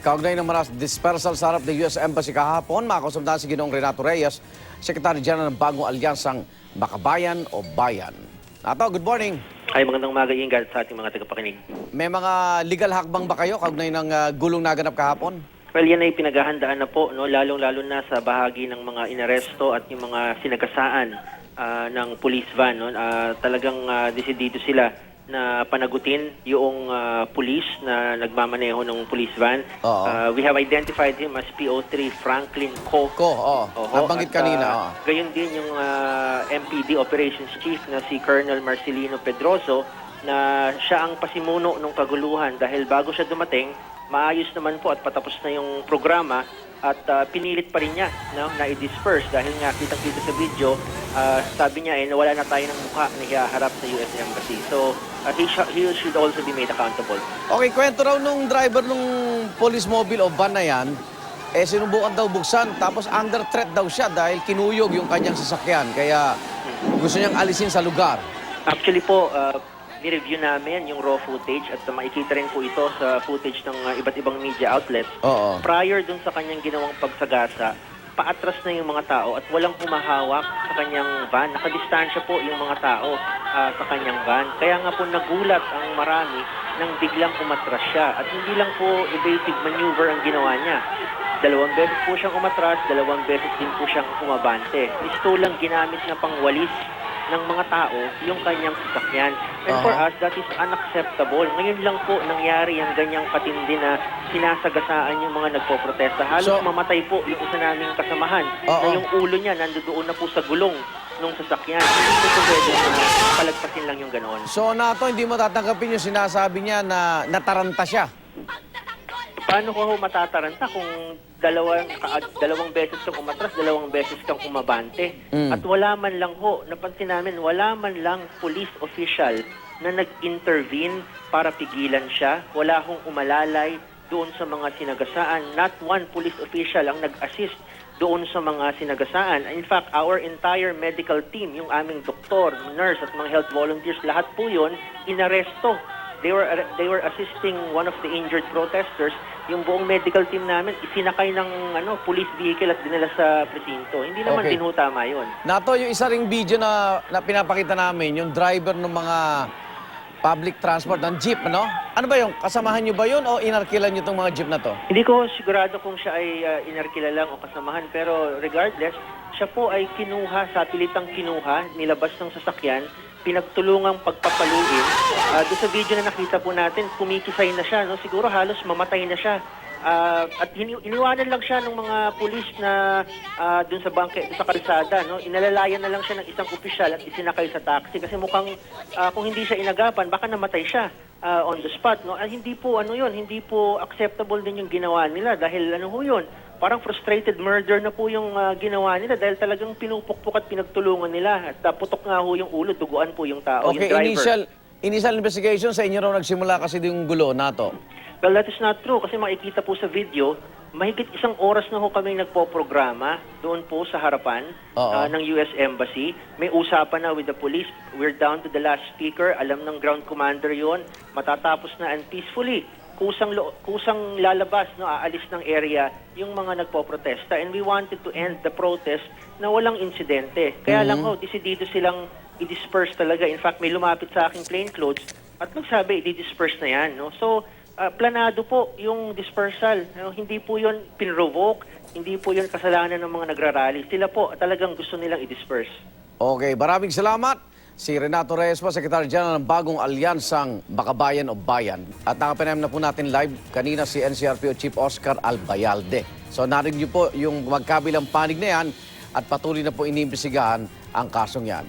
Kaugnay ng maras dispersal sa harap ng US Embassy kahapon, makakusumdahan si Ginoong Renato Reyes, Secretary General ng bagong alyansang Bakabayan o Bayan. Nato, good morning. Ay, magandang umaga, Ingat, sa ating mga tagapakinig. May mga legal hakbang ba kayo kaugnay ng gulong naganap kahapon? Well, yan ay pinaghahandaan na po, no? Lalong-lalo na sa bahagi ng mga inaresto at yung mga sinagasaan ng police van. No? Talagang desidido sila na panagutin yung police na nagmamaneho ng police van. We have identified him as PO3 Franklin Co. Nabanggit kanina. Gayon din yung MPD Operations Chief na si Colonel Marcelino Pedroso na siya ang pasimuno ng kaguluhan dahil bago siya dumating, maayos naman po at patapos na yung programa at pinilit pa rin niya na i-disperse dahil nga kitang-kita sa video, sabi niya nawala na tayo ng mukha na hiharap sa US Embassy. So, he should also be made accountable. Okay, kwento raw nung driver nung police mobile o van na yan, sinubukan daw buksan tapos under threat daw siya dahil kinuyog yung kanyang sasakyan. Kaya gusto niyang alisin sa lugar. Actually po, ni-review namin yung raw footage at makikita rin po ito sa footage ng iba't ibang media outlets. Prior dun sa kanyang ginawang pagsagasa, paatras na yung mga tao at walang humahawak sa kanyang van. Nakadistansya po yung mga tao sa kanyang van. Kaya nga po nagulat ang marami nang biglang umatras siya. At hindi lang po evasive maneuver ang ginawa niya. 2 beses po siyang umatras, 2 beses din po siyang umabante. Isto lang ginamit na pangwalis ng mga tao yung kanyang sasakyan. And for us, that is unacceptable. Ngayon lang po nangyari ang ganyang patindi na sinasagasaan yung mga nagpoprotesta. Halos mamatay po yung isa naming kasamahan na yung ulo niya nandoon na po sa gulong ng sasakyan. Hindi po pwede na palagpasin lang yung ganoon. So, Nato, hindi mo tatanggapin yung sinasabi niya na nataranta siya? Paano ko matataranta kung dalawang beses kang umatras, 2 beses kang umabante? At wala man lang napansin namin, wala man lang police official na nag-intervene para pigilan siya. Wala hong umalalay doon sa mga sinagasaan. Not one police official ang nag-assist doon sa mga sinagasaan. In fact, our entire medical team, yung aming doktor, nurse at mga health volunteers, lahat po yun, inaresto. They were assisting one of the injured protesters. Yung buong medical team namin, isinakay ng police vehicle at dinala sa presinto. Hindi naman din tama yun. Nato, yung isa ring video na pinapakita namin, yung driver ng mga public transport ng jeep, ano? Ano ba yung kasamahan nyo ba yun o inarkilan nyo itong mga jeep na to? Hindi ko sigurado kung siya ay inarkila lang o kasamahan, pero regardless, siya po ay kinuha, satellitang kinuha, nilabas ng sasakyan, pinagtulungang pagpapaluin. Doon sa video na nakita po natin, kumikisay na siya. No? Siguro halos mamatay na siya. At iniwanan lang siya ng mga pulis na doon sa sa kalsada. No? Inalalayan na lang siya ng isang opisyal at isinakay sa taxi. Kasi mukhang kung hindi siya inagapan, baka namatay siya on the spot. No? Hindi po hindi po acceptable din yung ginawa nila dahil yun. Parang frustrated murder na po yung ginawa nila dahil talagang pinupukpok at pinagtulungan nila. At putok nga yung ulo, duguan po yung tao, Okay, yung driver. initial investigation sa inyo raw nagsimula kasi yung gulo, Nato. Well, that is not true kasi makikita po sa video, mahigit 1 oras na kami nagpo-programa doon po sa harapan ng US Embassy. May usapan na with the police. We're down to the last speaker. Alam ng ground commander yon. Matatapos na and peacefully. Kusang lalabas, aalis ng area yung mga nagpo-protesta. And we wanted to end the protest na walang insidente. Kaya lang desidido silang i-disperse talaga. In fact, may lumapit sa aking plainclothes at nagsabi, i-disperse na yan. No? So, planado po yung dispersal. Hindi po yun pinrovoke, hindi po yun kasalanan ng mga nagrarally. Sila po talagang gusto nilang i-disperse. Okay, maraming salamat. Si Renato Reyes po, Secretary General ng bagong alyansang Bakabayan o Bayan. At nakapinayam na po natin live kanina si NCRPO Chief Oscar Albayalde. So narinig niyo po yung magkabilang panig na yan at patuloy na po iniimbestigahan ang kasong yan.